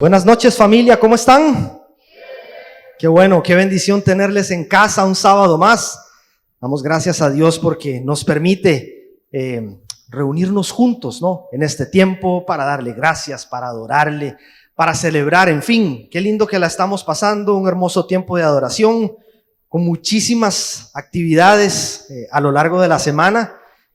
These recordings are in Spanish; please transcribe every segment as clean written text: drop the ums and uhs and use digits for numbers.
Buenas noches, familia, ¿cómo están? Qué bueno, qué bendición tenerles en casa un sábado más. Damos gracias a Dios porque nos permite reunirnos juntos, ¿no? En este tiempo para darle gracias, para adorarle, para celebrar, en fin. Qué lindo que la estamos pasando, un hermoso tiempo de adoración con muchísimas actividades a lo largo de la semana.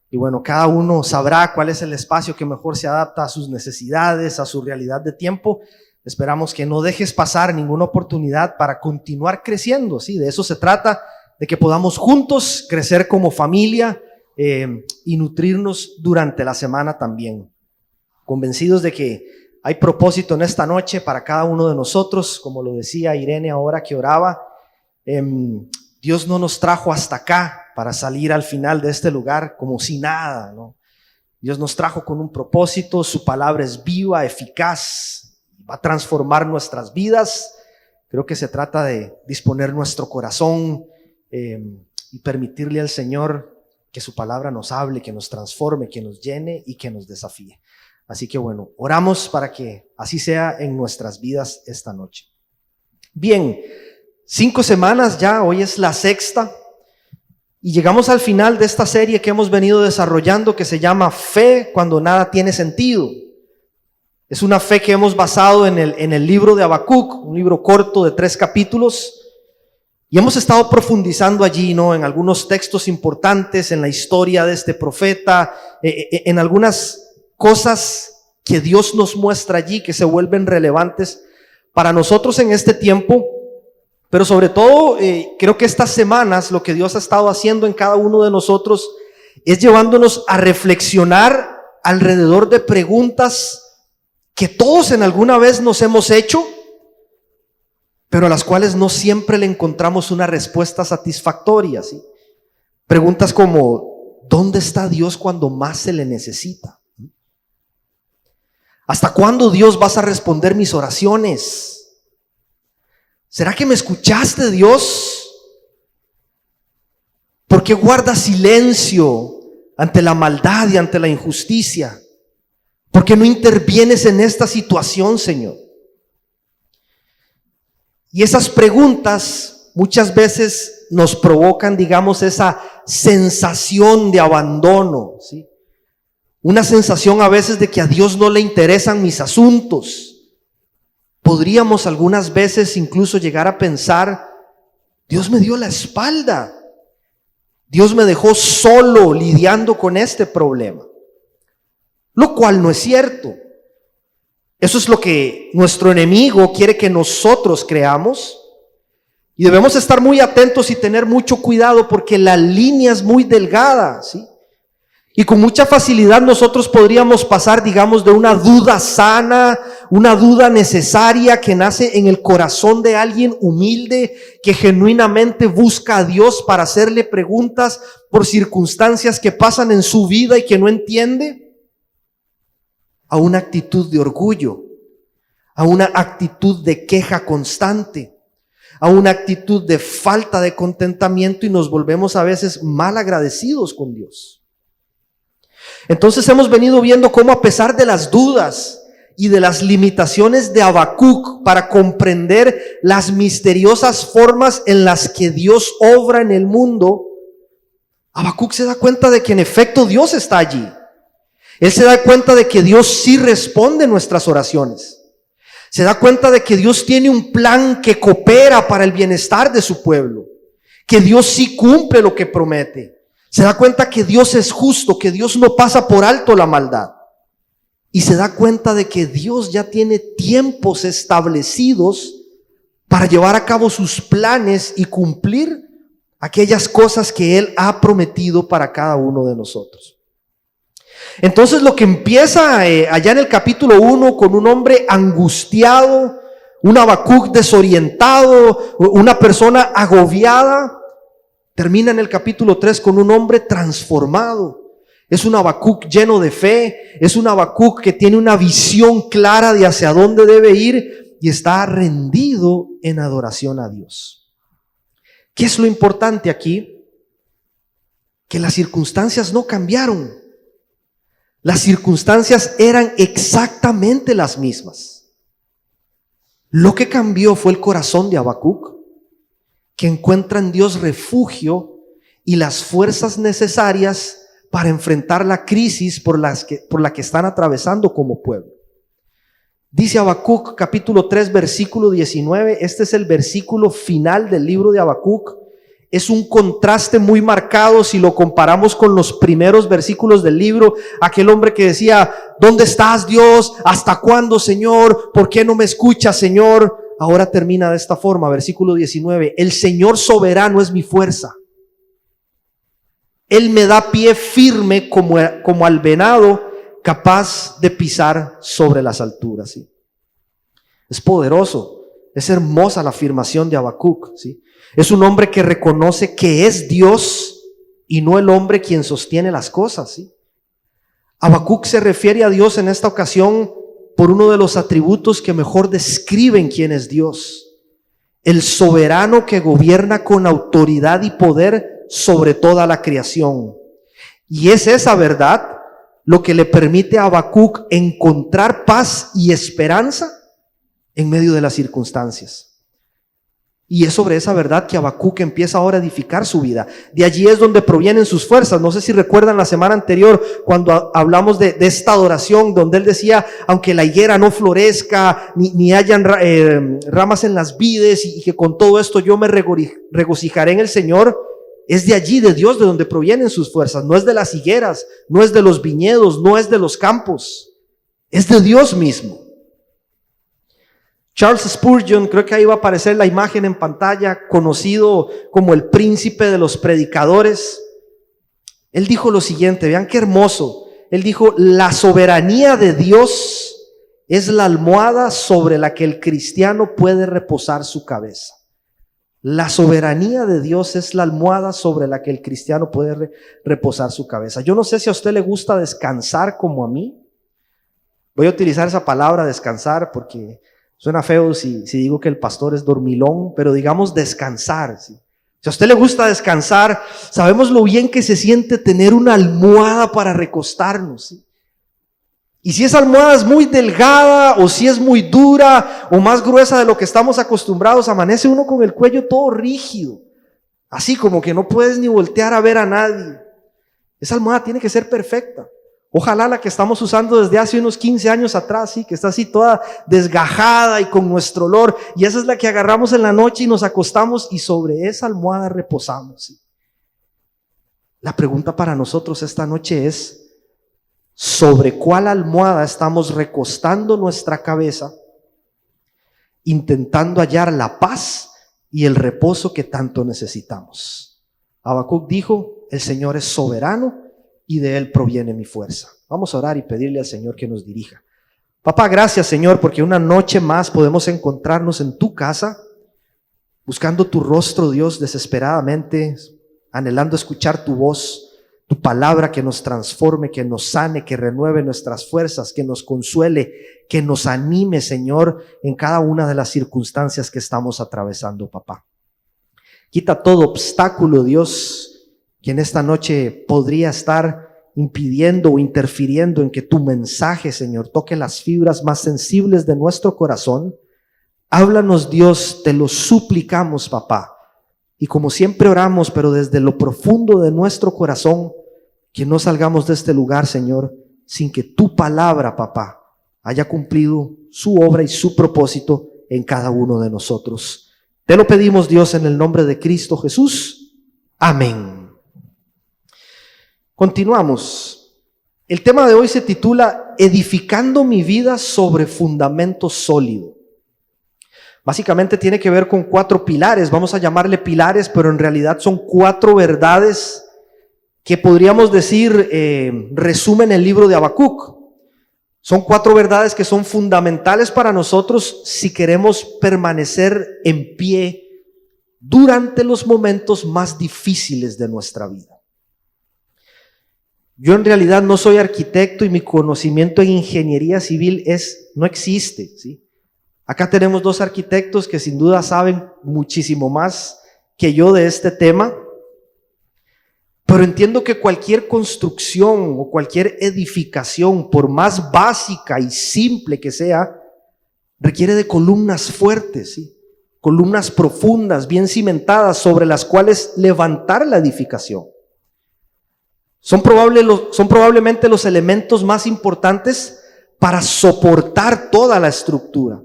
Y bueno, cada uno sabrá cuál es el espacio que mejor se adapta a sus necesidades, a su realidad de tiempo. Esperamos que no dejes pasar ninguna oportunidad para continuar creciendo, ¿sí? De eso se trata, de que podamos juntos crecer como familia y nutrirnos durante la semana también. Convencidos de que hay propósito en esta noche para cada uno de nosotros, como lo decía Irene ahora que oraba. Dios no nos trajo hasta acá para salir al final de este lugar como si nada, ¿no? Dios nos trajo con un propósito, su palabra es viva, eficaz, va a transformar nuestras vidas. Creo que se trata de disponer nuestro corazón y permitirle al Señor que su palabra nos hable, que nos transforme, que nos llene y que nos desafíe. Así que bueno, oramos para que así sea en nuestras vidas esta noche. Bien, 5 semanas ya, hoy es la 6ª. Y llegamos al final de esta serie que hemos venido desarrollando que se llama Fe cuando nada tiene sentido. Es una fe que hemos basado en el libro de Habacuc, un libro corto de 3 capítulos. Y hemos estado profundizando allí, ¿no? En algunos textos importantes, en la historia de este profeta, en algunas cosas que Dios nos muestra allí que se vuelven relevantes para nosotros en este tiempo. Pero sobre todo, creo que estas semanas lo que Dios ha estado haciendo en cada uno de nosotros es llevándonos a reflexionar alrededor de preguntas que todos en alguna vez nos hemos hecho, pero a las cuales no siempre le encontramos una respuesta satisfactoria, ¿sí? Preguntas como, ¿dónde está Dios cuando más se le necesita? ¿Hasta cuándo, Dios, vas a responder mis oraciones? ¿Será que me escuchaste, Dios? ¿Por qué guardas silencio ante la maldad y ante la injusticia? ¿Por qué no intervienes en esta situación, Señor? Y esas preguntas muchas veces nos provocan, digamos, esa sensación de abandono, ¿sí? Una sensación a veces de que a Dios no le interesan mis asuntos. Podríamos algunas veces incluso llegar a pensar, Dios me dio la espalda, Dios me dejó solo lidiando con este problema, lo cual no es cierto. Eso es lo que nuestro enemigo quiere que nosotros creamos, y debemos estar muy atentos y tener mucho cuidado porque la línea es muy delgada, ¿sí? Y con mucha facilidad nosotros podríamos pasar, digamos, de una duda sana, una duda necesaria que nace en el corazón de alguien humilde que genuinamente busca a Dios para hacerle preguntas por circunstancias que pasan en su vida y que no entiende, a una actitud de orgullo, a una actitud de queja constante, a una actitud de falta de contentamiento y nos volvemos a veces mal agradecidos con Dios. Entonces hemos venido viendo cómo a pesar de las dudas y de las limitaciones de Habacuc para comprender las misteriosas formas en las que Dios obra en el mundo, Habacuc se da cuenta de que en efecto Dios está allí. Él se da cuenta de que Dios sí responde nuestras oraciones. Se da cuenta de que Dios tiene un plan que coopera para el bienestar de su pueblo, que Dios sí cumple lo que promete. Se da cuenta que Dios es justo, que Dios no pasa por alto la maldad. Y se da cuenta de que Dios ya tiene tiempos establecidos para llevar a cabo sus planes y cumplir aquellas cosas que Él ha prometido para cada uno de nosotros. Entonces lo que empieza allá en el capítulo 1 con un hombre angustiado, un Habacuc desorientado, una persona agobiada, termina en el capítulo 3 con un hombre transformado. Es un Habacuc lleno de fe, es un Habacuc que tiene una visión clara de hacia dónde debe ir y está rendido en adoración a Dios. ¿Qué es lo importante aquí? Que las circunstancias no cambiaron. Las circunstancias eran exactamente las mismas. Lo que cambió fue el corazón de Habacuc, que encuentra en Dios refugio y las fuerzas necesarias para enfrentar la crisis por la que están atravesando como pueblo. Dice Habacuc capítulo 3 versículo 19, este es el versículo final del libro de Habacuc. Es un contraste muy marcado si lo comparamos con los primeros versículos del libro. Aquel hombre que decía: ¿dónde estás, Dios? ¿Hasta cuándo, Señor? ¿Por qué no me escuchas, Señor? Ahora termina de esta forma, versículo 19: el Señor soberano es mi fuerza. Él me da pie firme como al venado, capaz de pisar sobre las alturas. ¿Sí? Es poderoso, es hermosa la afirmación de Habacuc. ¿Sí? Es un hombre que reconoce que es Dios y no el hombre quien sostiene las cosas. ¿Sí? Habacuc se refiere a Dios en esta ocasión por uno de los atributos que mejor describen quién es Dios: el soberano que gobierna con autoridad y poder sobre toda la creación. Y es esa verdad lo que le permite a Habacuc encontrar paz y esperanza en medio de las circunstancias. Y es sobre esa verdad que Habacuc empieza ahora a edificar su vida. De allí es donde provienen sus fuerzas. No sé si recuerdan la semana anterior cuando hablamos de esta adoración, donde él decía: aunque la higuera no florezca, ni hayan ramas en las vides, y que con todo esto yo me regocijaré en el Señor. Es de allí, de Dios, de donde provienen sus fuerzas. No es de las higueras, no es de los viñedos, no es de los campos. Es de Dios mismo. Charles Spurgeon, creo que ahí va a aparecer la imagen en pantalla, conocido como el príncipe de los predicadores. Él dijo lo siguiente, vean qué hermoso. Él dijo: la soberanía de Dios es la almohada sobre la que el cristiano puede reposar su cabeza. La soberanía de Dios es la almohada sobre la que el cristiano puede reposar su cabeza. Yo no sé si a usted le gusta descansar como a mí. Voy a utilizar esa palabra descansar porque suena feo si digo que el pastor es dormilón, pero digamos descansar. ¿Sí? Si a usted le gusta descansar, sabemos lo bien que se siente tener una almohada para recostarnos. ¿Sí? Y si esa almohada es muy delgada, o si es muy dura, o más gruesa de lo que estamos acostumbrados, amanece uno con el cuello todo rígido, así como que no puedes ni voltear a ver a nadie. Esa almohada tiene que ser perfecta. Ojalá la que estamos usando desde hace unos 15 años atrás, ¿sí? Que está así toda desgajada y con nuestro olor, y esa es la que agarramos en la noche y nos acostamos, y sobre esa almohada reposamos. ¿Sí? La pregunta para nosotros esta noche es: ¿sobre cuál almohada estamos recostando nuestra cabeza, intentando hallar la paz y el reposo que tanto necesitamos? Habacuc dijo: el Señor es soberano y de Él proviene mi fuerza. Vamos a orar y pedirle al Señor que nos dirija. Papá, gracias, Señor, porque una noche más podemos encontrarnos en tu casa, buscando tu rostro, Dios, desesperadamente, anhelando escuchar tu voz, tu palabra que nos transforme, que nos sane, que renueve nuestras fuerzas, que nos consuele, que nos anime, Señor, en cada una de las circunstancias que estamos atravesando, papá. Quita todo obstáculo, Dios, que en esta noche podría estar impidiendo o interfiriendo en que tu mensaje, Señor, toque las fibras más sensibles de nuestro corazón. Háblanos, Dios, te lo suplicamos, papá. Y como siempre oramos, pero desde lo profundo de nuestro corazón, que no salgamos de este lugar, Señor, sin que tu palabra, papá, haya cumplido su obra y su propósito en cada uno de nosotros. Te lo pedimos, Dios, en el nombre de Cristo Jesús. Amén. Continuamos. El tema de hoy se titula Edificando mi vida sobre fundamento sólido. Básicamente tiene que ver con 4 pilares, vamos a llamarle pilares, pero en realidad son 4 verdades que podríamos decir resumen el libro de Habacuc. Son 4 verdades que son fundamentales para nosotros si queremos permanecer en pie durante los momentos más difíciles de nuestra vida. Yo en realidad no soy arquitecto y mi conocimiento en ingeniería civil no existe, ¿sí? Acá tenemos 2 arquitectos que sin duda saben muchísimo más que yo de este tema, pero entiendo que cualquier construcción o cualquier edificación, por más básica y simple que sea, Requiere de columnas fuertes, ¿sí? Columnas profundas, bien cimentadas, sobre las cuales levantar la edificación. Son probablemente los elementos más importantes para soportar toda la estructura.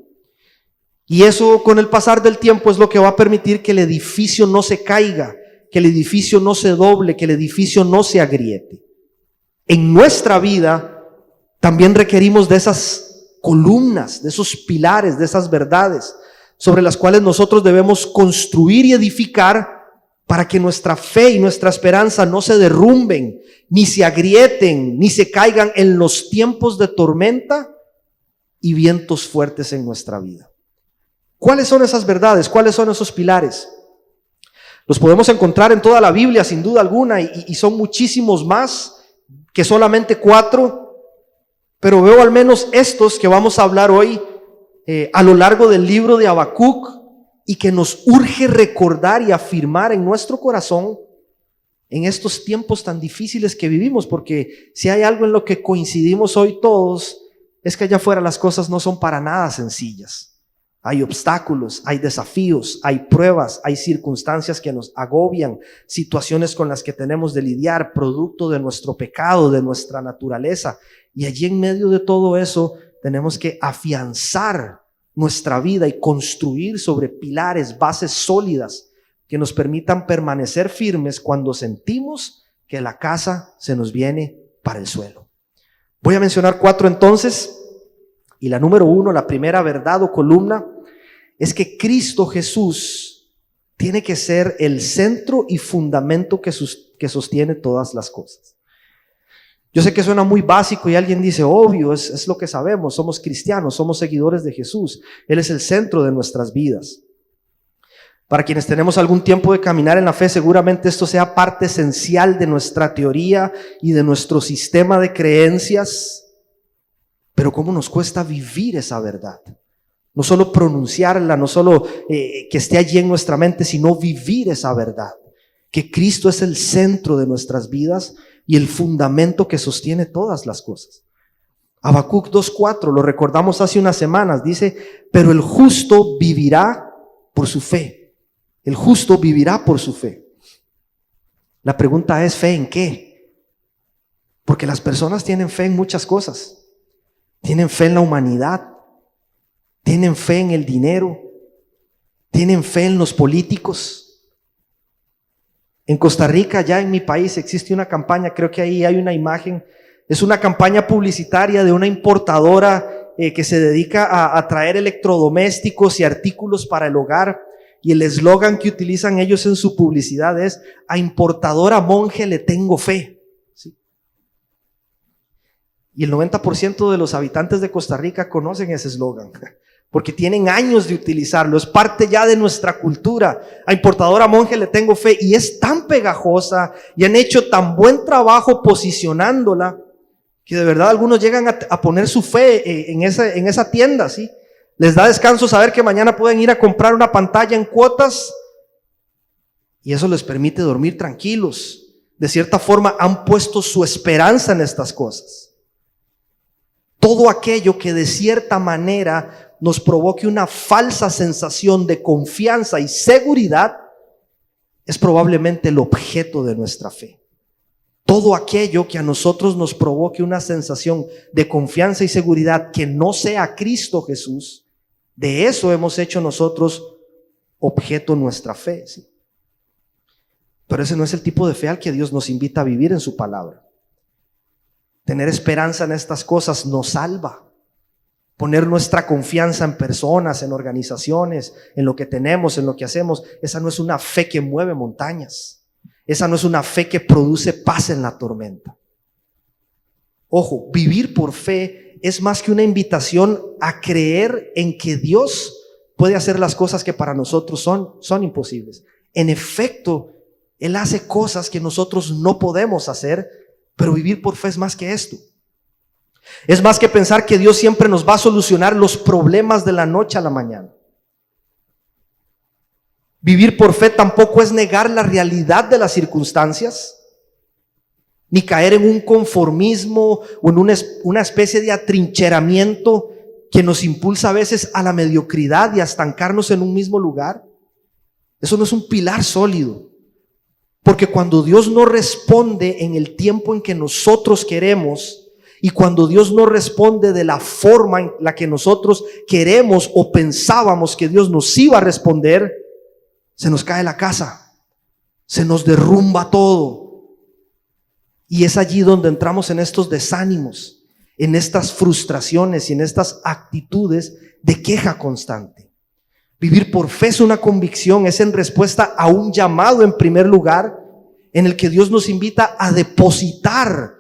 Y eso, con el pasar del tiempo, es lo que va a permitir que el edificio no se caiga, que el edificio no se doble, que el edificio no se agriete. En nuestra vida también requerimos de esas columnas, de esos pilares, de esas verdades sobre las cuales nosotros debemos construir y edificar, para que nuestra fe y nuestra esperanza no se derrumben, ni se agrieten, ni se caigan en los tiempos de tormenta y vientos fuertes en nuestra vida. ¿Cuáles son esas verdades? ¿Cuáles son esos pilares? Los podemos encontrar en toda la Biblia, sin duda alguna, y son muchísimos más que solamente 4, pero veo al menos estos que vamos a hablar hoy a lo largo del libro de Habacuc, y que nos urge recordar y afirmar en nuestro corazón en estos tiempos tan difíciles que vivimos, porque si hay algo en lo que coincidimos hoy todos, es que allá afuera las cosas no son para nada sencillas. Hay obstáculos, hay desafíos, hay pruebas, hay circunstancias que nos agobian, situaciones con las que tenemos de lidiar, producto de nuestro pecado, de nuestra naturaleza. Y allí en medio de todo eso tenemos que afianzar nuestra vida y construir sobre pilares, bases sólidas que nos permitan permanecer firmes cuando sentimos que la casa se nos viene para el suelo. Voy a mencionar 4 entonces, y la número 1, la primera verdad o columna, es que Cristo Jesús tiene que ser el centro y fundamento que sostiene todas las cosas. Yo sé que suena muy básico y alguien dice, obvio, es lo que sabemos, somos cristianos, somos seguidores de Jesús. Él es el centro de nuestras vidas. Para quienes tenemos algún tiempo de caminar en la fe, seguramente esto sea parte esencial de nuestra teoría y de nuestro sistema de creencias. Pero ¿cómo nos cuesta vivir esa verdad? No solo pronunciarla, no solo que esté allí en nuestra mente, sino vivir esa verdad. Que Cristo es el centro de nuestras vidas y el fundamento que sostiene todas las cosas. Habacuc 2:4, lo recordamos hace unas semanas, dice, pero el justo vivirá por su fe. El justo vivirá por su fe. La pregunta es, ¿fe en qué? Porque las personas tienen fe en muchas cosas. Tienen fe en la humanidad, tienen fe en el dinero, tienen fe en los políticos. En Costa Rica, ya en mi país, existe una campaña, creo que ahí hay una imagen, es una campaña publicitaria de una importadora que se dedica a traer electrodomésticos y artículos para el hogar, y el eslogan que utilizan ellos en su publicidad es: a importadora monje le tengo fe. ¿Sí? Y el 90% de los habitantes de Costa Rica conocen ese eslogan, porque tienen años de utilizarlo, es parte ya de nuestra cultura. A importadora monje le tengo fe, y es tan pegajosa y han hecho tan buen trabajo posicionándola que de verdad algunos llegan a poner su fe en esa tienda, ¿sí? Les da descanso saber que mañana pueden ir a comprar una pantalla en cuotas y eso les permite dormir tranquilos. De cierta forma han puesto su esperanza en estas cosas. Todo aquello que de cierta manera nos provoque una falsa sensación de confianza y seguridad es probablemente el objeto de nuestra fe. Todo aquello que a nosotros nos provoque una sensación de confianza y seguridad que no sea Cristo Jesús, de eso hemos hecho nosotros objeto nuestra fe, ¿sí? Pero ese no es el tipo de fe al que Dios nos invita a vivir en su palabra. Tener esperanza en estas cosas nos salva. Poner nuestra confianza en personas, en organizaciones, en lo que tenemos, en lo que hacemos, esa no es una fe que mueve montañas. Esa no es una fe que produce paz en la tormenta. Ojo, vivir por fe es más que una invitación a creer en que Dios puede hacer las cosas que para nosotros son imposibles. En efecto, Él hace cosas que nosotros no podemos hacer, pero vivir por fe es más que esto. Es más que pensar que Dios siempre nos va a solucionar los problemas de la noche a la mañana. Vivir por fe tampoco es negar la realidad de las circunstancias, ni caer en un conformismo o en una especie de atrincheramiento que nos impulsa a veces a la mediocridad y a estancarnos en un mismo lugar. Eso no es un pilar sólido. Porque cuando Dios no responde en el tiempo en que nosotros queremos, y cuando Dios no responde de la forma en la que nosotros queremos o pensábamos que Dios nos iba a responder, se nos cae la casa, se nos derrumba todo. Y es allí donde entramos en estos desánimos, en estas frustraciones y en estas actitudes de queja constante. Vivir por fe es una convicción, es en respuesta a un llamado en primer lugar, en el que Dios nos invita a depositar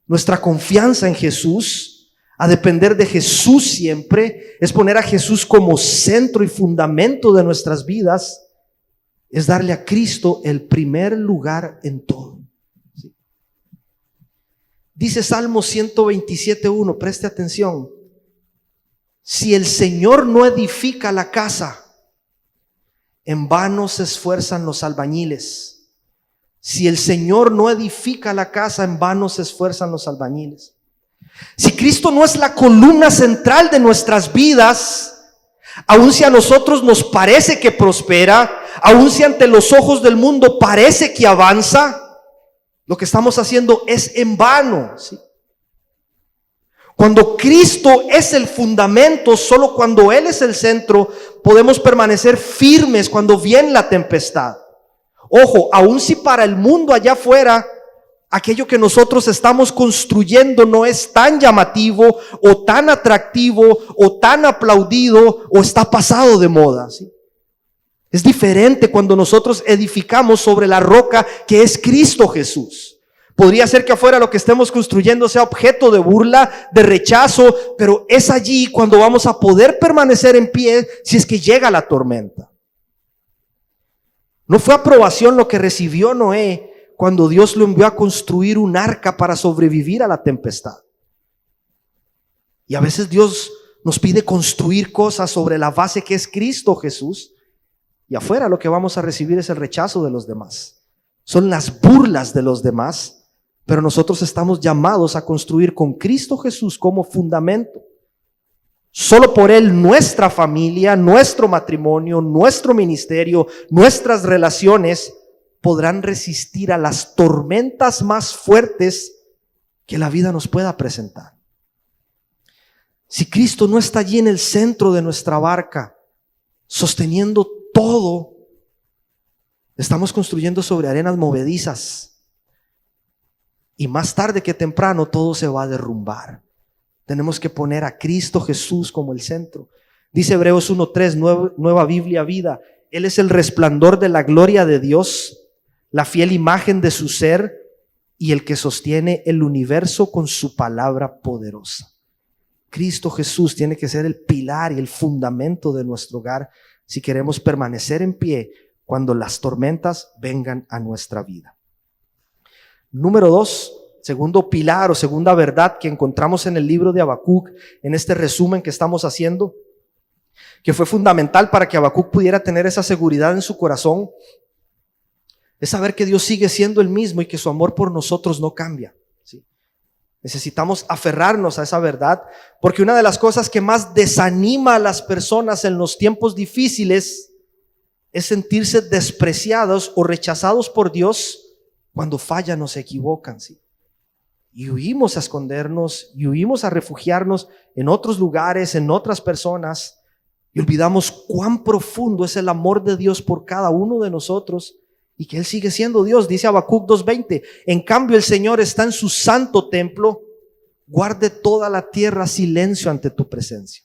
nuestra confianza en Jesús, a depender de Jesús siempre, es poner a Jesús como centro y fundamento de nuestras vidas, es darle a Cristo el primer lugar en todo. ¿Sí? Dice Salmo 127:1, preste atención: si el Señor no edifica la casa, en vano se esfuerzan los albañiles. Si el Señor no edifica la casa, en vano se esfuerzan los albañiles. Si Cristo no es la columna central de nuestras vidas, aun si a nosotros nos parece que prospera, aun si ante los ojos del mundo parece que avanza, lo que estamos haciendo es en vano, ¿sí? Cuando Cristo es el fundamento, solo cuando Él es el centro, podemos permanecer firmes cuando viene la tempestad. Ojo, aun si para el mundo allá afuera aquello que nosotros estamos construyendo no es tan llamativo o tan atractivo o tan aplaudido o está pasado de moda, ¿sí? Es diferente cuando nosotros edificamos sobre la roca que es Cristo Jesús. Podría ser que afuera lo que estemos construyendo sea objeto de burla, de rechazo, pero es allí cuando vamos a poder permanecer en pie si es que llega la tormenta. No fue aprobación lo que recibió Noé cuando Dios lo envió a construir un arca para sobrevivir a la tempestad. Y a veces Dios nos pide construir cosas sobre la base que es Cristo Jesús, y afuera lo que vamos a recibir es el rechazo de los demás. Son las burlas de los demás, pero nosotros estamos llamados a construir con Cristo Jesús como fundamento. Solo por Él nuestra familia, nuestro matrimonio, nuestro ministerio, nuestras relaciones podrán resistir a las tormentas más fuertes que la vida nos pueda presentar. Si Cristo no está allí en el centro de nuestra barca, sosteniendo todo, estamos construyendo sobre arenas movedizas. Y más tarde que temprano todo se va a derrumbar. Tenemos que poner a Cristo Jesús como el centro. Dice Hebreos 1:3, Nueva Biblia Vida: Él es el resplandor de la gloria de Dios, la fiel imagen de su ser y el que sostiene el universo con su palabra poderosa. Cristo Jesús tiene que ser el pilar y el fundamento de nuestro hogar si queremos permanecer en pie cuando las tormentas vengan a nuestra vida. Número 2, segundo pilar o segunda verdad que encontramos en el libro de Habacuc, en este resumen que estamos haciendo, que fue fundamental para que Habacuc pudiera tener esa seguridad en su corazón, es saber que Dios sigue siendo el mismo y que su amor por nosotros no cambia, ¿sí? Necesitamos aferrarnos a esa verdad, porque una de las cosas que más desanima a las personas en los tiempos difíciles es sentirse despreciados o rechazados por Dios cuando fallan o se equivocan, ¿sí? Y huimos a escondernos y huimos a refugiarnos en otros lugares, en otras personas, y olvidamos cuán profundo es el amor de Dios por cada uno de nosotros y que Él sigue siendo Dios. Dice Habacuc 2:20: en cambio el Señor está en su santo templo, guarde toda la tierra silencio ante tu presencia.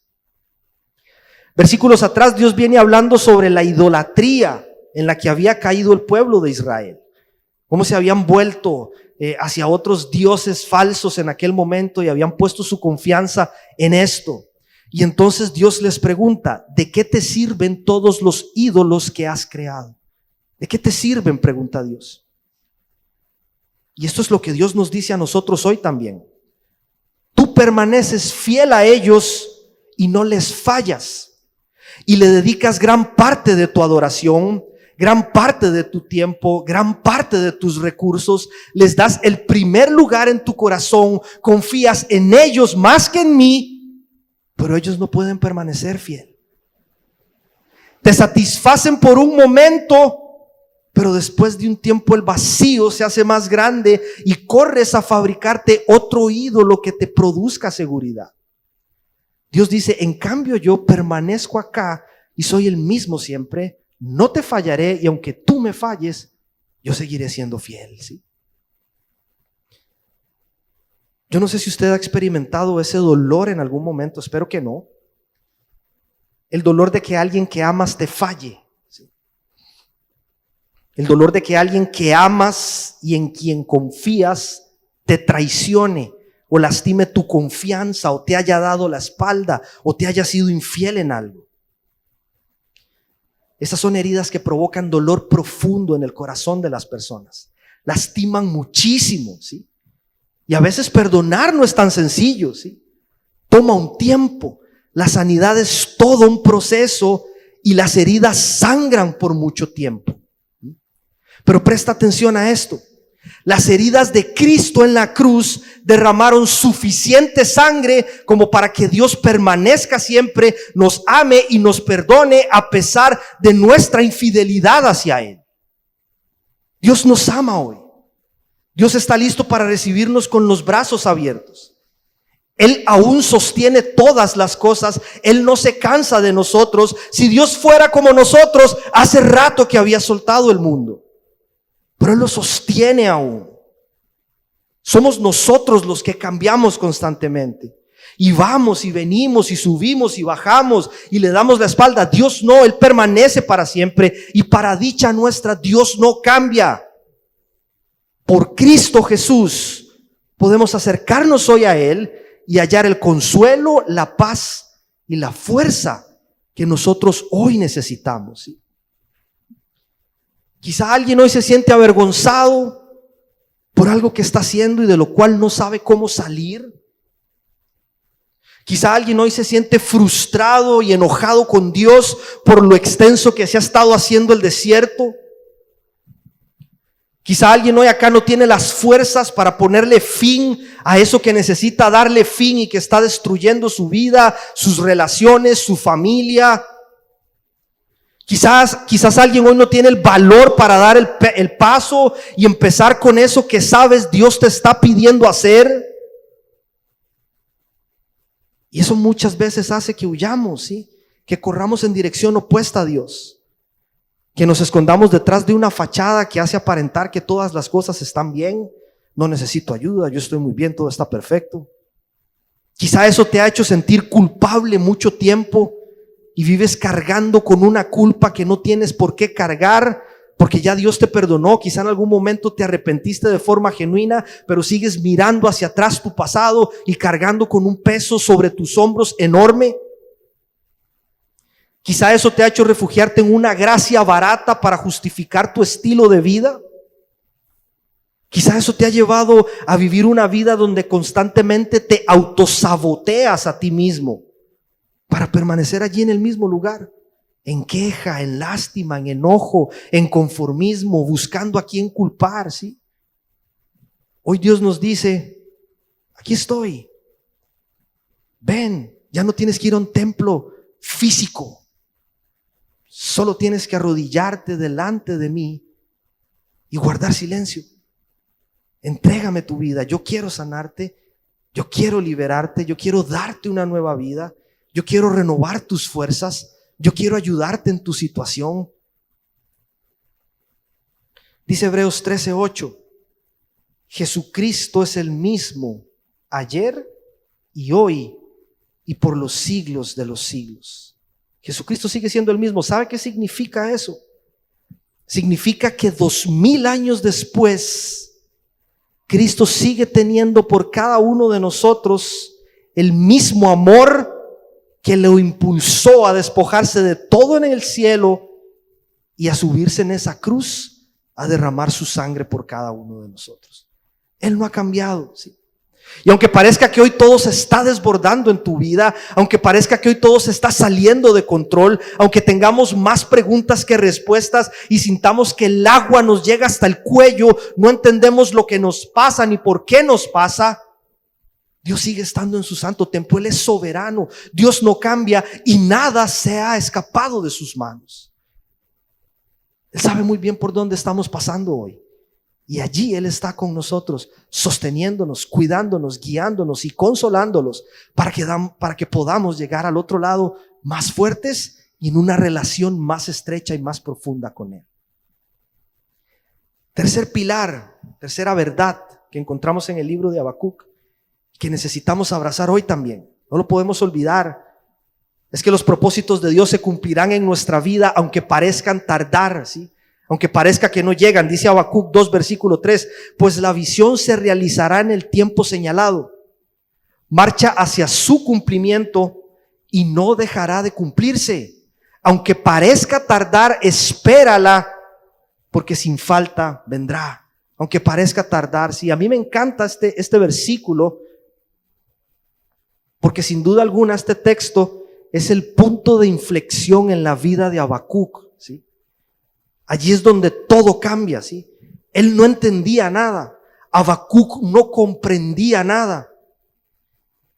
Versículos atrás Dios viene hablando sobre la idolatría en la que había caído el pueblo de Israel, cómo se habían vuelto hacia otros dioses falsos en aquel momento y habían puesto su confianza en esto. Y entonces Dios les pregunta: ¿de qué te sirven todos los ídolos que has creado? ¿De qué te sirven?, pregunta Dios. Y esto es lo que Dios nos dice a nosotros hoy también. Tú permaneces fiel a ellos y no les fallas, y le dedicas gran parte de tu adoración, gran parte de tu tiempo, gran parte de tus recursos, les das el primer lugar en tu corazón, confías en ellos más que en mí, pero ellos no pueden permanecer fiel. Te satisfacen por un momento, pero después de un tiempo el vacío se hace más grande y corres a fabricarte otro ídolo que te produzca seguridad. Dios dice, en cambio yo permanezco acá y soy el mismo siempre, no te fallaré y aunque tú me falles, yo seguiré siendo fiel, ¿sí? Yo no sé si usted ha experimentado ese dolor en algún momento, espero que no. El dolor de que alguien que amas te falle, ¿sí? El dolor de que alguien que amas y en quien confías te traicione o lastime tu confianza o te haya dado la espalda o te haya sido infiel en algo. Esas son heridas que provocan dolor profundo en el corazón de las personas. Lastiman muchísimo, ¿sí? Y a veces perdonar no es tan sencillo, ¿sí? Toma un tiempo. La sanidad es todo un proceso y las heridas sangran por mucho tiempo. Pero presta atención a esto. Las heridas de Cristo en la cruz derramaron suficiente sangre como para que Dios permanezca siempre, nos ame y nos perdone a pesar de nuestra infidelidad hacia Él. Dios nos ama hoy. Dios está listo para recibirnos con los brazos abiertos. Él aún sostiene todas las cosas. Él no se cansa de nosotros. Si Dios fuera como nosotros, hace rato que había soltado el mundo. Pero Él lo sostiene aún. Somos nosotros los que cambiamos constantemente. Y vamos y venimos y subimos y bajamos y le damos la espalda. Dios no, Él permanece para siempre. Y para dicha nuestra, Dios no cambia. Por Cristo Jesús podemos acercarnos hoy a Él y hallar el consuelo, la paz y la fuerza que nosotros hoy necesitamos, ¿sí? Quizá alguien hoy se siente avergonzado por algo que está haciendo y de lo cual no sabe cómo salir. Quizá alguien hoy se siente frustrado y enojado con Dios por lo extenso que se ha estado haciendo el desierto. Quizá alguien hoy acá no tiene las fuerzas para ponerle fin a eso que necesita darle fin y que está destruyendo su vida, sus relaciones, su familia. Quizás alguien hoy no tiene el valor para dar el paso y empezar con eso que sabes Dios te está pidiendo hacer. Y eso muchas veces hace que huyamos, ¿sí? Que corramos en dirección opuesta a Dios. Que nos escondamos detrás de una fachada que hace aparentar que todas las cosas están bien. No necesito ayuda, yo estoy muy bien, todo está perfecto. Quizá eso te ha hecho sentir culpable mucho tiempo y vives cargando con una culpa que no tienes por qué cargar, porque ya Dios te perdonó. Quizá en algún momento te arrepentiste de forma genuina, pero sigues mirando hacia atrás tu pasado y cargando con un peso sobre tus hombros enorme. Quizá eso te ha hecho refugiarte en una gracia barata para justificar tu estilo de vida. Quizá eso te ha llevado a vivir una vida donde constantemente te autosaboteas a ti mismo para permanecer allí en el mismo lugar, en queja, en lástima, en enojo, en conformismo, buscando a quién culpar, ¿sí? Hoy Dios nos dice, aquí estoy. Ven, ya no tienes que ir a un templo físico. Solo tienes que arrodillarte delante de mí y guardar silencio. Entrégame tu vida. Yo quiero sanarte. Yo quiero liberarte. Yo quiero darte una nueva vida. Yo quiero renovar tus fuerzas. Yo quiero ayudarte en tu situación. Dice Hebreos 13:8. Jesucristo es el mismo ayer y hoy y por los siglos de los siglos. Jesucristo sigue siendo el mismo. ¿Sabe qué significa eso? Significa que 2000 años después, Cristo sigue teniendo por cada uno de nosotros el mismo amor que lo impulsó a despojarse de todo en el cielo y a subirse en esa cruz a derramar su sangre por cada uno de nosotros. Él no ha cambiado, ¿sí? Y aunque parezca que hoy todo se está desbordando en tu vida, aunque parezca que hoy todo se está saliendo de control, aunque tengamos más preguntas que respuestas y sintamos que el agua nos llega hasta el cuello, no entendemos lo que nos pasa ni por qué nos pasa, Dios sigue estando en su santo templo. Él es soberano. Dios no cambia y nada se ha escapado de sus manos. Él sabe muy bien por dónde estamos pasando hoy. Y allí Él está con nosotros, sosteniéndonos, cuidándonos, guiándonos y consolándolos para que podamos llegar al otro lado más fuertes y en una relación más estrecha y más profunda con Él. Tercer pilar, tercera verdad que encontramos en el libro de Habacuc, que necesitamos abrazar hoy también, no lo podemos olvidar, es que los propósitos de Dios se cumplirán en nuestra vida aunque parezcan tardar, ¿sí? Aunque parezca que no llegan. Dice Habacuc 2 versículo 3, pues la visión se realizará en el tiempo señalado, marcha hacia su cumplimiento y no dejará de cumplirse. Aunque parezca tardar, espérala, porque sin falta vendrá. Aunque parezca tardar, sí, a mí me encanta este versículo, porque sin duda alguna este texto es el punto de inflexión en la vida de Habacuc, ¿sí? Allí es donde todo cambia, ¿sí? Él no entendía nada. Habacuc no comprendía nada.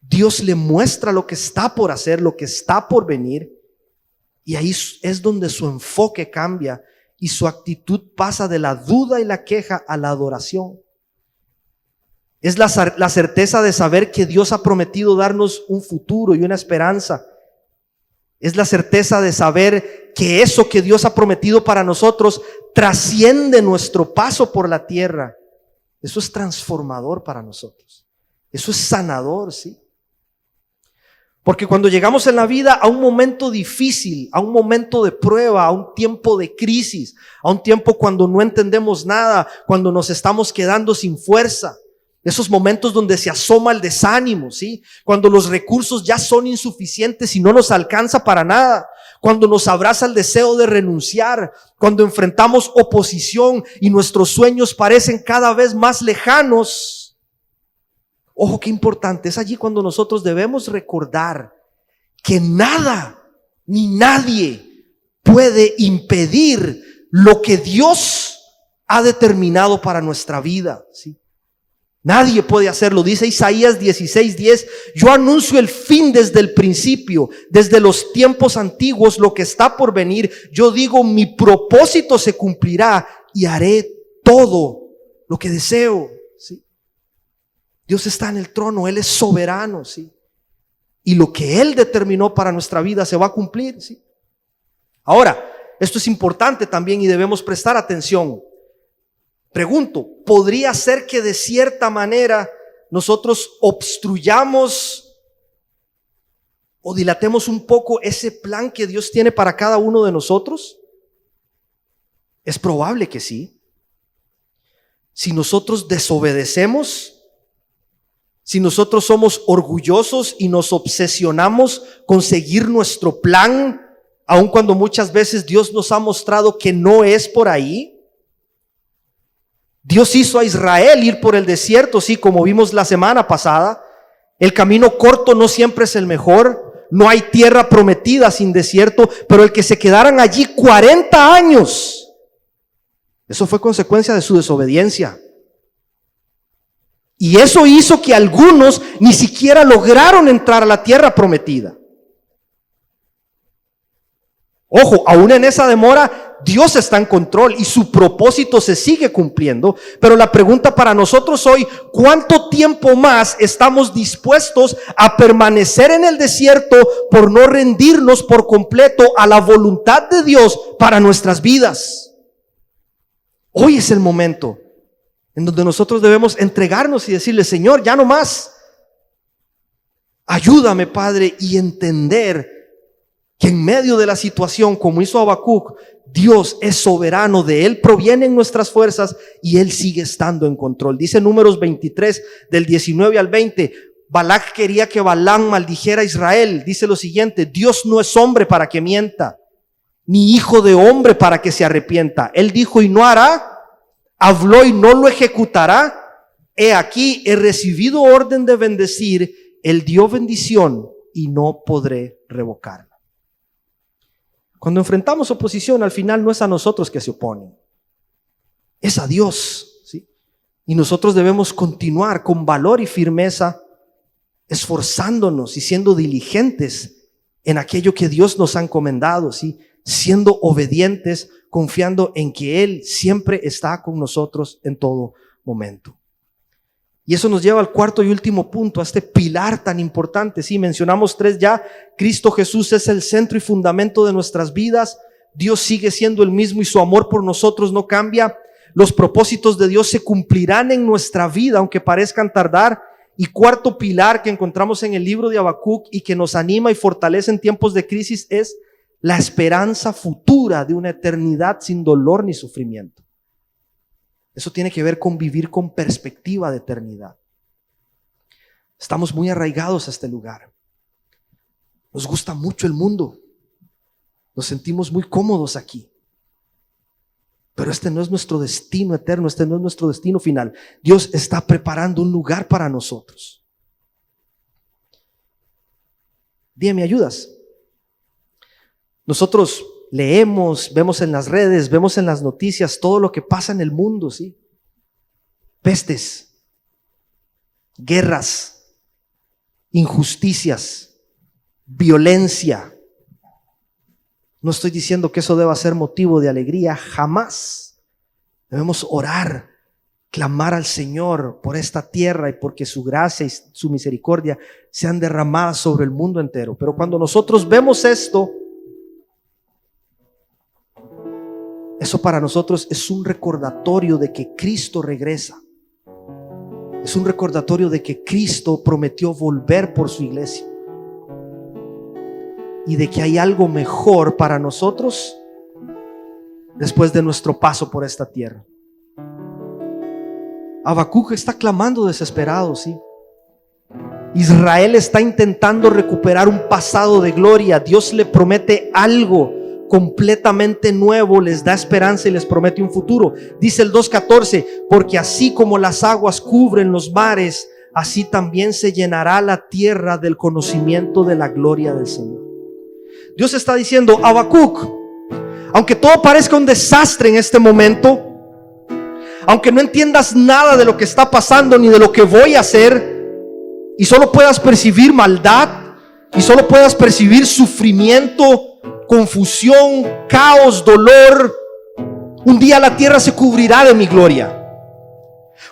Dios le muestra lo que está por hacer, lo que está por venir. Y ahí es donde su enfoque cambia y su actitud pasa de la duda y la queja a la adoración. Es la certeza de saber que Dios ha prometido darnos un futuro y una esperanza. Es la certeza de saber que eso que Dios ha prometido para nosotros trasciende nuestro paso por la tierra. Eso es transformador para nosotros. Eso es sanador, ¿sí? Porque cuando llegamos en la vida a un momento difícil, a un momento de prueba, a un tiempo de crisis, a un tiempo cuando no entendemos nada, cuando nos estamos quedando sin fuerza, esos momentos donde se asoma el desánimo, ¿sí? Cuando los recursos ya son insuficientes y no nos alcanza para nada, cuando nos abraza el deseo de renunciar, cuando enfrentamos oposición y nuestros sueños parecen cada vez más lejanos. Ojo, qué importante, es allí cuando nosotros debemos recordar que nada ni nadie puede impedir lo que Dios ha determinado para nuestra vida, ¿sí? Nadie puede hacerlo. Dice Isaías 16:10, yo anuncio el fin desde el principio, desde los tiempos antiguos, lo que está por venir. Yo digo, mi propósito se cumplirá y haré todo lo que deseo, ¿sí? Dios está en el trono, Él es soberano, ¿sí? Y lo que Él determinó para nuestra vida se va a cumplir, ¿sí? Ahora, esto es importante también y debemos prestar atención. Pregunto, ¿podría ser que de cierta manera nosotros obstruyamos o dilatemos un poco ese plan que Dios tiene para cada uno de nosotros? Es probable que sí. Si nosotros desobedecemos, si nosotros somos orgullosos y nos obsesionamos con seguir nuestro plan, aun cuando muchas veces Dios nos ha mostrado que no es por ahí. Dios hizo a Israel ir por el desierto, sí, como vimos la semana pasada. El camino corto no siempre es el mejor. No hay tierra prometida sin desierto, pero el que se quedaran allí 40 años, eso fue consecuencia de su desobediencia. Y eso hizo que algunos ni siquiera lograron entrar a la tierra prometida. Ojo, aún en esa demora, Dios está en control y su propósito se sigue cumpliendo. Pero la pregunta para nosotros hoy, ¿cuánto tiempo más estamos dispuestos a permanecer en el desierto por no rendirnos por completo a la voluntad de Dios para nuestras vidas? Hoy es el momento en donde nosotros debemos entregarnos y decirle, Señor, ya no más. Ayúdame, Padre, y entender que en medio de la situación, como hizo Habacuc, Dios es soberano, de Él provienen nuestras fuerzas y Él sigue estando en control. Dice Números 23, del 19 al 20, Balac quería que Balaam maldijera a Israel. Dice lo siguiente, Dios no es hombre para que mienta, ni hijo de hombre para que se arrepienta. Él dijo y no hará, habló y no lo ejecutará. He aquí, he recibido orden de bendecir, Él dio bendición y no podré revocarla. Cuando enfrentamos oposición, al final no es a nosotros que se oponen, es a Dios, ¿sí? Y nosotros debemos continuar con valor y firmeza esforzándonos y siendo diligentes en aquello que Dios nos ha encomendado, ¿sí? Siendo obedientes, confiando en que Él siempre está con nosotros en todo momento. Y eso nos lleva al cuarto y último punto, a este pilar tan importante. Sí, mencionamos 3 ya. Cristo Jesús es el centro y fundamento de nuestras vidas. Dios sigue siendo el mismo y su amor por nosotros no cambia. Los propósitos de Dios se cumplirán en nuestra vida, aunque parezcan tardar. Y cuarto pilar que encontramos en el libro de Habacuc y que nos anima y fortalece en tiempos de crisis es la esperanza futura de una eternidad sin dolor ni sufrimiento. Eso tiene que ver con vivir con perspectiva de eternidad. Estamos muy arraigados a este lugar. Nos gusta mucho el mundo. Nos sentimos muy cómodos aquí. Pero este no es nuestro destino eterno, este no es nuestro destino final. Dios está preparando un lugar para nosotros. Día, ¿me ayudas? Nosotros leemos, vemos en las redes, vemos en las noticias todo lo que pasa en el mundo, ¿sí? Pestes, guerras, injusticias, violencia. No estoy diciendo que eso deba ser motivo de alegría, jamás. Debemos orar, clamar al Señor por esta tierra y porque su gracia y su misericordia sean derramadas sobre el mundo entero. Pero cuando nosotros vemos esto, eso para nosotros es un recordatorio de que Cristo regresa. Es un recordatorio de que Cristo prometió volver por su iglesia. Y de que hay algo mejor para nosotros después de nuestro paso por esta tierra. Habacuc está clamando desesperado, ¿sí? Israel está intentando recuperar un pasado de gloria. Dios le promete algo completamente nuevo, les da esperanza y les promete un futuro. Dice el 2:14, porque así como las aguas cubren los mares, así también se llenará la tierra del conocimiento de la gloria del Señor. Dios está diciendo: Habacuc, aunque todo parezca un desastre en este momento, aunque no entiendas nada de lo que está pasando ni de lo que voy a hacer, y solo puedas percibir maldad, y solo puedas percibir sufrimiento, confusión, caos, dolor, un día la tierra se cubrirá de mi gloria.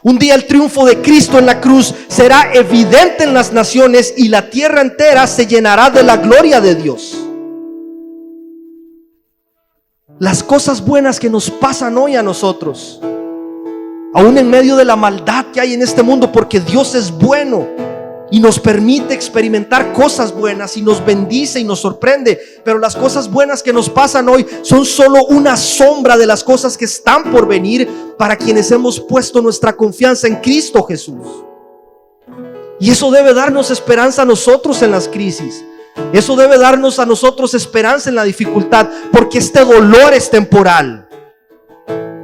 Un día el triunfo de Cristo en la cruz será evidente en las naciones y la tierra entera se llenará de la gloria de Dios. Las cosas buenas que nos pasan hoy a nosotros, aún en medio de la maldad que hay en este mundo, porque Dios es bueno y nos permite experimentar cosas buenas y nos bendice y nos sorprende, pero las cosas buenas que nos pasan hoy son solo una sombra de las cosas que están por venir para quienes hemos puesto nuestra confianza en Cristo Jesús. Y eso debe darnos esperanza a nosotros en las crisis. Eso debe darnos a nosotros esperanza en la dificultad, porque este dolor es temporal.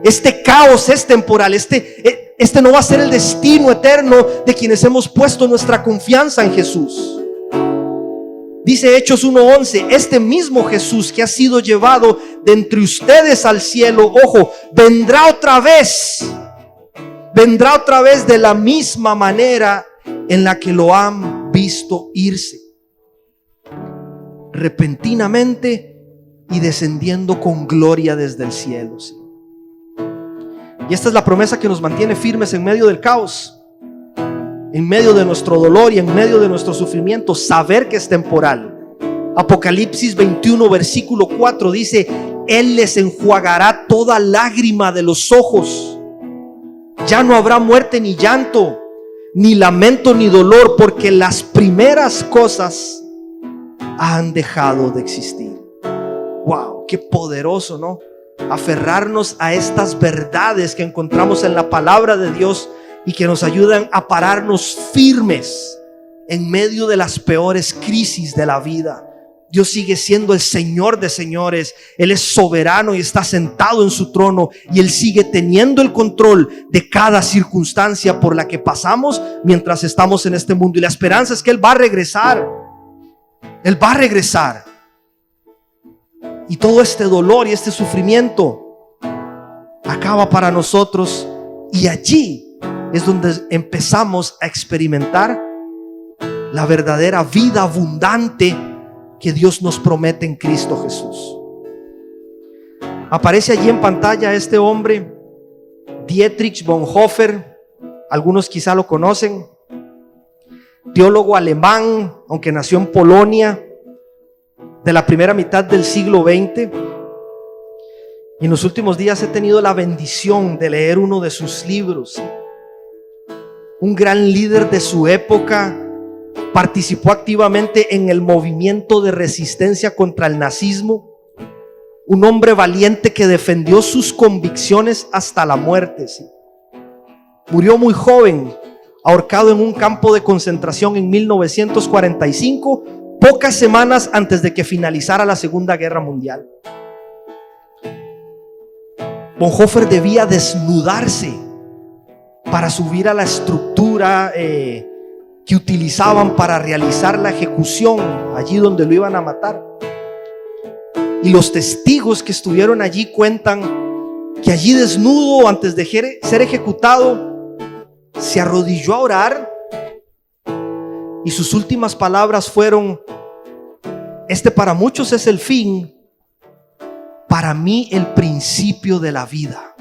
Este caos es temporal. Este no va a ser el destino eterno de quienes hemos puesto nuestra confianza en Jesús. Dice Hechos 1:11, este mismo Jesús que ha sido llevado de entre ustedes al cielo, ojo, vendrá otra vez de la misma manera en la que lo han visto irse, repentinamente y descendiendo con gloria desde el cielo, ¿sí? Y esta es la promesa que nos mantiene firmes en medio del caos, en medio de nuestro dolor y en medio de nuestro sufrimiento, saber que es temporal. Apocalipsis 21 versículo 4 dice: Él les enjuagará toda lágrima de los ojos. Ya no habrá muerte ni llanto, ni lamento ni dolor, porque las primeras cosas han dejado de existir. Wow, qué poderoso, ¿no? Aferrarnos a estas verdades que encontramos en la palabra de Dios y que nos ayudan a pararnos firmes en medio de las peores crisis de la vida. Dios sigue siendo el Señor de señores. Él es soberano y está sentado en su trono, y Él sigue teniendo el control de cada circunstancia por la que pasamos mientras estamos en este mundo. Y la esperanza es que Él va a regresar. Él va a regresar. Y todo este dolor y este sufrimiento acaba para nosotros, y allí es donde empezamos a experimentar la verdadera vida abundante que Dios nos promete en Cristo Jesús. Aparece allí en pantalla este hombre, Dietrich Bonhoeffer. Algunos quizá lo conocen. Teólogo alemán, aunque nació en Polonia, de la primera mitad del siglo XX. Y en los últimos días he tenido la bendición de leer uno de sus libros. Un gran líder de su época, participó activamente en el movimiento de resistencia contra el nazismo. Un hombre valiente que defendió sus convicciones hasta la muerte. ¿Sí? Murió muy joven, ahorcado en un campo de concentración en 1945, pocas semanas antes de que finalizara la Segunda Guerra Mundial. Bonhoeffer debía desnudarse para subir a la estructura que utilizaban para realizar la ejecución allí donde lo iban a matar. Y los testigos que estuvieron allí cuentan que allí desnudo, antes de ser ejecutado, se arrodilló a orar y sus últimas palabras fueron: este para muchos es el fin, para mí el principio de la vida.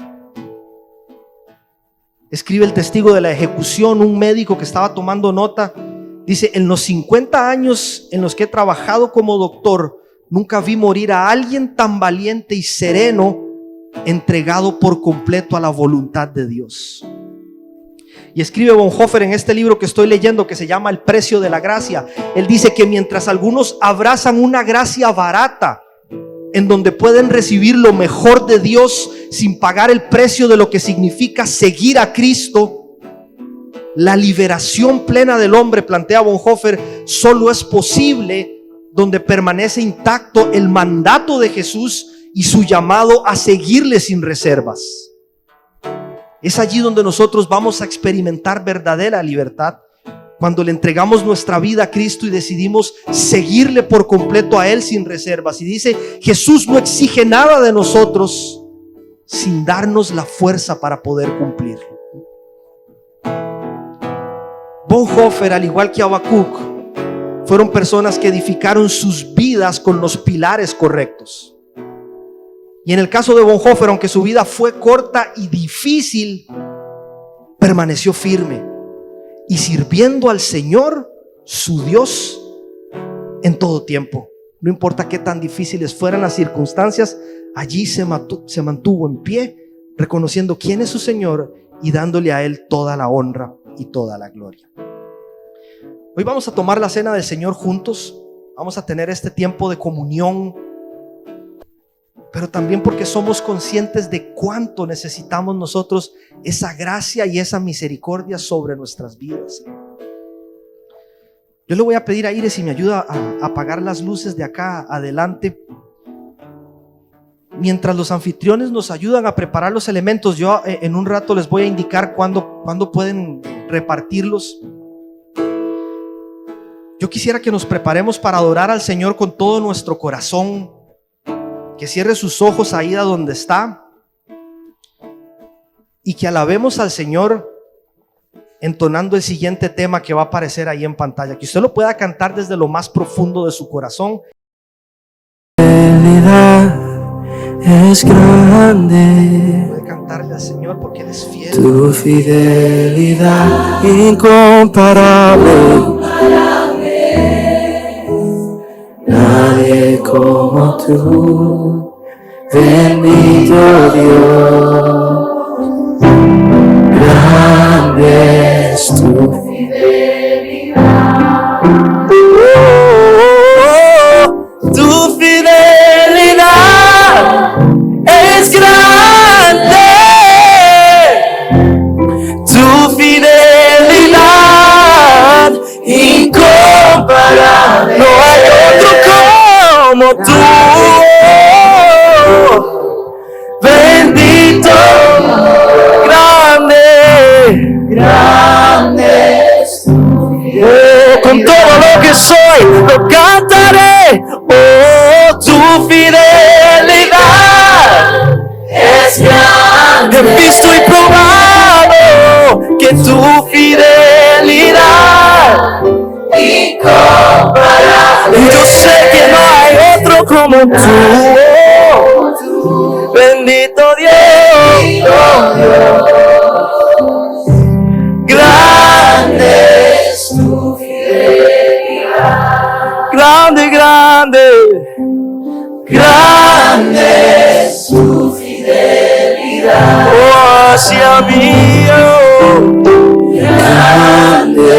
Escribe el testigo de la ejecución, un médico que estaba tomando nota. Dice: en los 50 años en los que he trabajado como doctor, nunca vi morir a alguien tan valiente y sereno, entregado por completo a la voluntad de Dios. Y escribe Bonhoeffer en este libro que estoy leyendo, que se llama El precio de la gracia. Él dice que mientras algunos abrazan una gracia barata, en donde pueden recibir lo mejor de Dios sin pagar el precio de lo que significa seguir a Cristo, la liberación plena del hombre, plantea Bonhoeffer, solo es posible donde permanece intacto el mandato de Jesús y su llamado a seguirle sin reservas. Es allí donde nosotros vamos a experimentar verdadera libertad, cuando le entregamos nuestra vida a Cristo y decidimos seguirle por completo a Él sin reservas. Y dice: Jesús no exige nada de nosotros sin darnos la fuerza para poder cumplirlo. Bonhoeffer, al igual que Habacuc, fueron personas que edificaron sus vidas con los pilares correctos. Y en el caso de Bonhoeffer, aunque su vida fue corta y difícil, permaneció firme y sirviendo al Señor, su Dios, en todo tiempo. No importa qué tan difíciles fueran las circunstancias, allí se mantuvo en pie, reconociendo quién es su Señor y dándole a Él toda la honra y toda la gloria. Hoy vamos a tomar la cena del Señor juntos. Vamos a tener este tiempo de comunión, pero también porque somos conscientes de cuánto necesitamos nosotros esa gracia y esa misericordia sobre nuestras vidas. Yo le voy a pedir a Iris si me ayuda a apagar las luces de acá adelante. Mientras los anfitriones nos ayudan a preparar los elementos, yo en un rato les voy a indicar cuándo pueden repartirlos. Yo quisiera que nos preparemos para adorar al Señor con todo nuestro corazón. Que cierre sus ojos ahí a donde está y que alabemos al Señor entonando el siguiente tema que va a aparecer ahí en pantalla. Que usted lo pueda cantar desde lo más profundo de su corazón. Es grande, puede cantarle al Señor porque Él es fiel. Tu fidelidad incomparable. Nadie como tú, bendito Dios. Grande es tu fidelidad. Tu fidelidad es grande. Tu fidelidad incomparable. No hay otro como tú. Bendito, grande, grande es tu fidelidad. Con todo lo que soy lo cantaré. Oh, tu fidelidad es grande. He visto y probado que tu fidelidad como tú. Bendito Dios. Grande es tu fidelidad. Grande, grande. Grande es tu fidelidad. Oh, hacia mí. Oh. Grande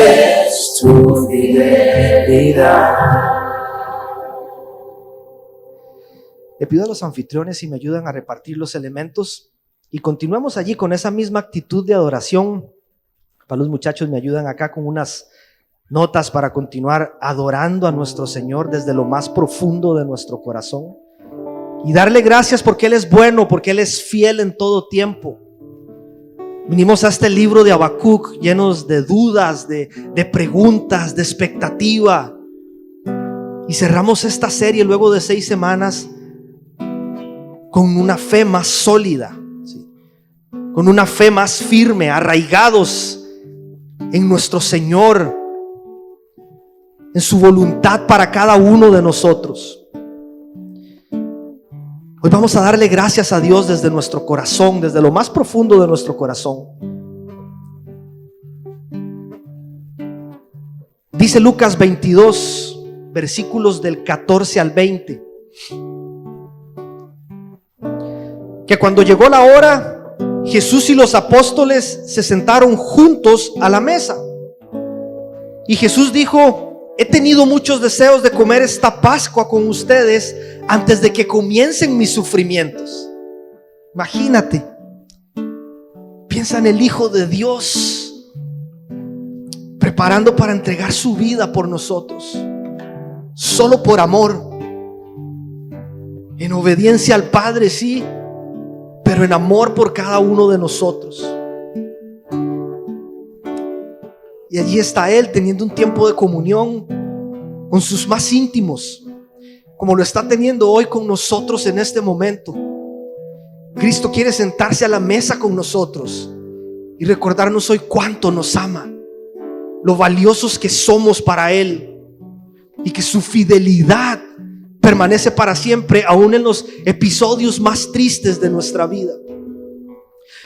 es tu fidelidad. Le pido a los anfitriones si me ayudan a repartir los elementos y continuamos allí con esa misma actitud de adoración. Para los muchachos me ayudan acá con unas notas para continuar adorando a nuestro Señor desde lo más profundo de nuestro corazón y darle gracias porque Él es bueno, porque Él es fiel en todo tiempo. Vinimos a este libro de Habacuc llenos de dudas, de preguntas, de expectativa, y cerramos esta serie luego de 6 semanas con una fe más sólida, ¿sí? Con una fe más firme, arraigados en nuestro Señor, en su voluntad para cada uno de nosotros. Hoy vamos a darle gracias a Dios desde nuestro corazón, desde lo más profundo de nuestro corazón. Dice Lucas 22, versículos del 14 al 20, que cuando llegó la hora, Jesús y los apóstoles se sentaron juntos a la mesa. Y Jesús dijo: he tenido muchos deseos de comer esta Pascua con ustedes antes de que comiencen mis sufrimientos. Imagínate, piensa en el Hijo de Dios preparando para entregar su vida por nosotros, solo por amor, en obediencia al Padre, sí, pero en amor por cada uno de nosotros. Y allí está Él teniendo un tiempo de comunión con sus más íntimos, como lo está teniendo hoy con nosotros en este momento. Cristo quiere sentarse a la mesa con nosotros y recordarnos hoy cuánto nos ama, lo valiosos que somos para Él y que su fidelidad permanece para siempre, aún en los episodios más tristes de nuestra vida.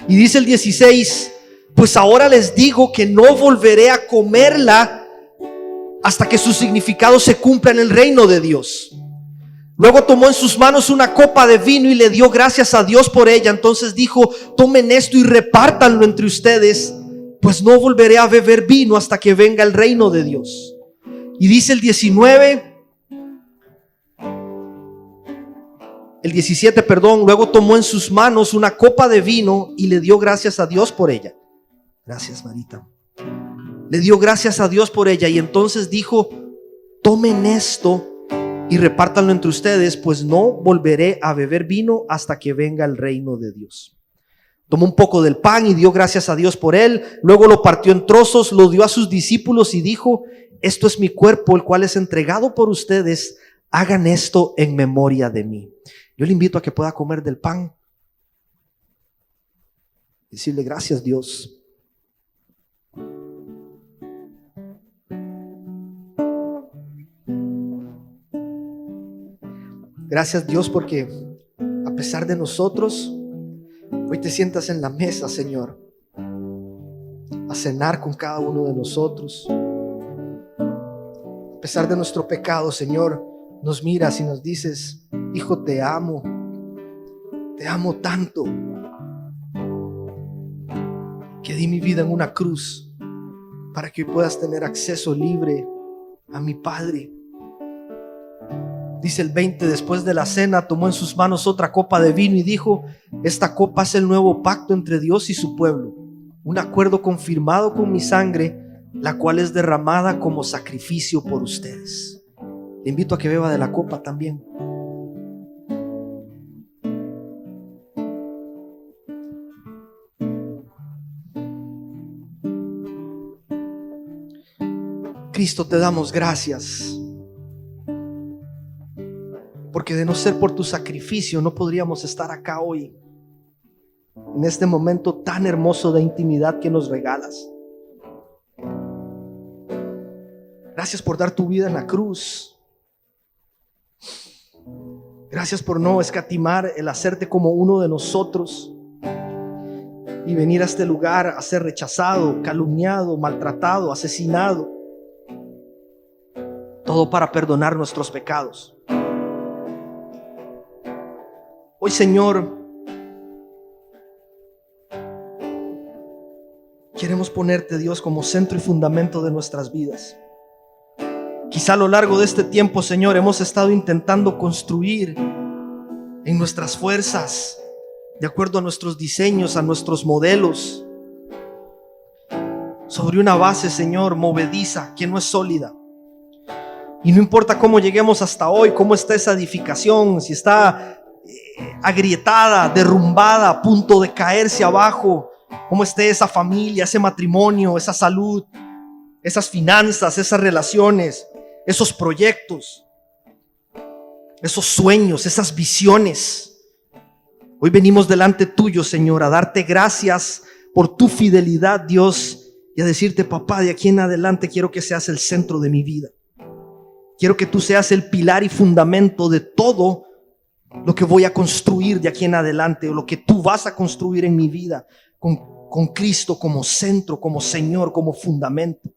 Y dice el 16: pues ahora les digo que no volveré a comerla hasta que su significado se cumpla en el reino de Dios. Luego tomó en sus manos una copa de vino y le dio gracias a Dios por ella. Entonces dijo: tomen esto y repártanlo entre ustedes, pues no volveré a beber vino hasta que venga el reino de Dios. Y dice el 17, luego tomó en sus manos una copa de vino y le dio gracias a Dios por ella. Gracias, Marita. Le dio gracias a Dios por ella y entonces dijo: tomen esto y repártanlo entre ustedes, pues no volveré a beber vino hasta que venga el reino de Dios. Tomó un poco del pan y dio gracias a Dios por él, luego lo partió en trozos, lo dio a sus discípulos y dijo: esto es mi cuerpo, el cual es entregado por ustedes, hagan esto en memoria de mí. Yo le invito a que pueda comer del pan, decirle: gracias, Dios. Gracias, Dios, porque a pesar de nosotros, hoy te sientas en la mesa, Señor, a cenar con cada uno de nosotros. A pesar de nuestro pecado, Señor, nos miras y nos dices: hijo, te amo tanto, que di mi vida en una cruz para que puedas tener acceso libre a mi Padre. Dice el 20: después de la cena tomó en sus manos otra copa de vino y dijo: esta copa es el nuevo pacto entre Dios y su pueblo, un acuerdo confirmado con mi sangre, la cual es derramada como sacrificio por ustedes. Le invito a que beba de la copa también. Cristo, te damos gracias, porque de no ser por tu sacrificio no podríamos estar acá hoy, en este momento tan hermoso de intimidad que nos regalas. Gracias por dar tu vida en la cruz. Gracias por no escatimar el hacerte como uno de nosotros y venir a este lugar a ser rechazado, calumniado, maltratado, asesinado. Todo para perdonar nuestros pecados. Hoy, Señor, queremos ponerte, Dios, como centro y fundamento de nuestras vidas. Quizá a lo largo de este tiempo, Señor, hemos estado intentando construir en nuestras fuerzas, de acuerdo a nuestros diseños, a nuestros modelos, sobre una base, Señor, movediza, que no es sólida. Y no importa cómo lleguemos hasta hoy, cómo está esa edificación, si está agrietada, derrumbada, a punto de caerse abajo, cómo esté esa familia, ese matrimonio, esa salud, esas finanzas, esas relaciones, esos proyectos, esos sueños, esas visiones. Hoy venimos delante tuyo, Señor, a darte gracias por tu fidelidad, Dios, y a decirte: papá, de aquí en adelante quiero que seas el centro de mi vida. Quiero que tú seas el pilar y fundamento de todo lo que voy a construir de aquí en adelante, o lo que tú vas a construir en mi vida, con Cristo como centro, como Señor, como fundamento.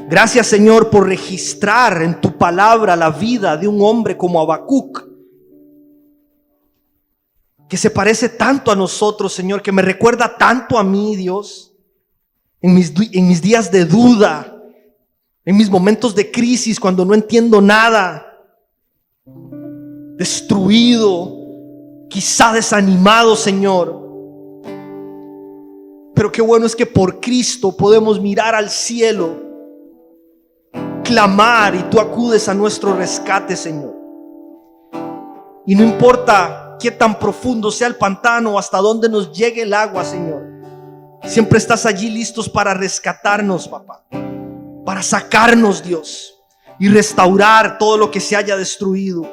Gracias, Señor, por registrar en tu palabra la vida de un hombre como Habacuc, que se parece tanto a nosotros, Señor, que me recuerda tanto a mí, Dios, en mis días de duda, en mis momentos de crisis, cuando no entiendo nada, destruido, quizá desanimado, Señor. Pero qué bueno es que por Cristo podemos mirar al cielo, clamar, y tú acudes a nuestro rescate, Señor. Y no importa qué tan profundo sea el pantano o hasta dónde nos llegue el agua, Señor, siempre estás allí listos para rescatarnos, papá, para sacarnos, Dios, y restaurar todo lo que se haya destruido.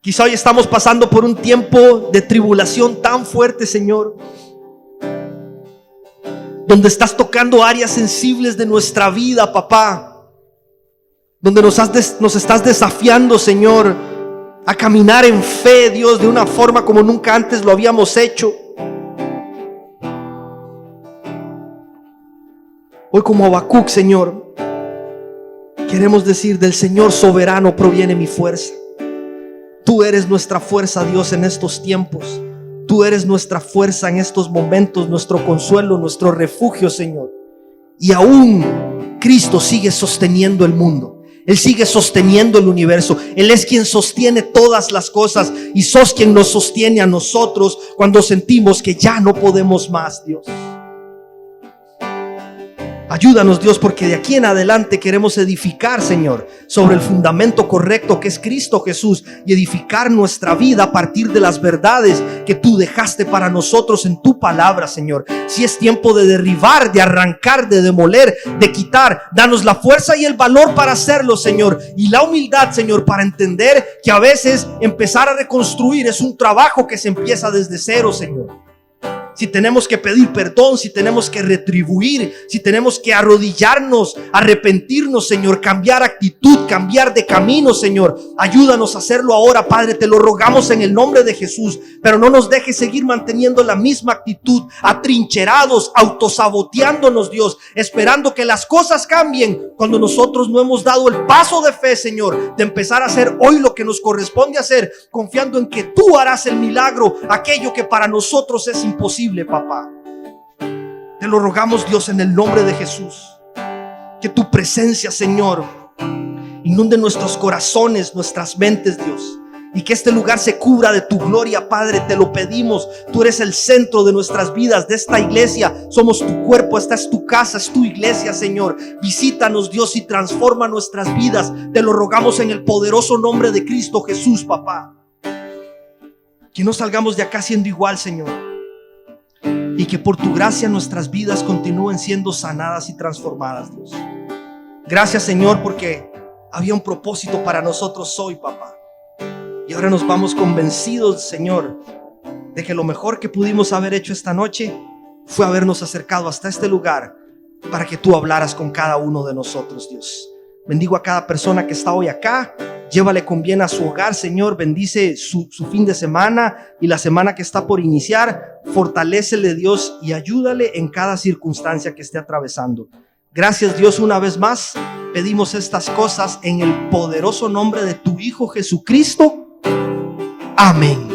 Quizá hoy estamos pasando por un tiempo de tribulación tan fuerte, Señor, donde estás tocando áreas sensibles de nuestra vida, papá, donde nos estás desafiando, Señor, a caminar en fe, Dios, de una forma como nunca antes lo habíamos hecho. Hoy, como Habacuc, Señor, queremos decir: del Señor soberano proviene mi fuerza. Tú eres nuestra fuerza, Dios, en estos tiempos. Tú eres nuestra fuerza en estos momentos, nuestro consuelo, nuestro refugio, Señor. Y aún Cristo sigue sosteniendo el mundo. Él sigue sosteniendo el universo. Él es quien sostiene todas las cosas, y sos quien nos sostiene a nosotros cuando sentimos que ya no podemos más, Dios. Ayúdanos, Dios, porque de aquí en adelante queremos edificar, Señor, sobre el fundamento correcto que es Cristo Jesús, y edificar nuestra vida a partir de las verdades que tú dejaste para nosotros en tu palabra, Señor. Si es tiempo de derribar, de arrancar, de demoler, de quitar, danos la fuerza y el valor para hacerlo, Señor, y la humildad, Señor, para entender que a veces empezar a reconstruir es un trabajo que se empieza desde cero, Señor. Si tenemos que pedir perdón, si tenemos que retribuir, si tenemos que arrodillarnos, arrepentirnos, Señor, cambiar actitud, cambiar de camino, Señor, ayúdanos a hacerlo ahora, Padre, te lo rogamos en el nombre de Jesús. Pero no nos dejes seguir manteniendo la misma actitud, atrincherados, autosaboteándonos, Dios, esperando que las cosas cambien cuando nosotros no hemos dado el paso de fe, Señor, de empezar a hacer hoy lo que nos corresponde hacer, confiando en que tú harás el milagro, aquello que para nosotros es imposible, papá. Te lo rogamos, Dios, en el nombre de Jesús. Que tu presencia, Señor, inunde nuestros corazones, nuestras mentes, Dios, y que este lugar se cubra de tu gloria, Padre. Te lo pedimos. Tú eres el centro de nuestras vidas, de esta iglesia. Somos tu cuerpo, esta es tu casa, es tu iglesia, Señor. Visítanos, Dios, y transforma nuestras vidas. Te lo rogamos en el poderoso nombre de Cristo Jesús, papá. Que no salgamos de acá siendo igual, Señor, y que por tu gracia nuestras vidas continúen siendo sanadas y transformadas, Dios. Gracias, Señor, porque había un propósito para nosotros hoy, papá. Y ahora nos vamos convencidos, Señor, de que lo mejor que pudimos haber hecho esta noche fue habernos acercado hasta este lugar para que tú hablaras con cada uno de nosotros, Dios. Bendigo a cada persona que está hoy acá Llévale con bien a su hogar, Señor. Bendice su fin de semana y la semana que está por iniciar. Fortalécele, Dios, y ayúdale en cada circunstancia que esté atravesando. Gracias, Dios, una vez más. Pedimos estas cosas en el poderoso nombre de tu Hijo Jesucristo. Amén.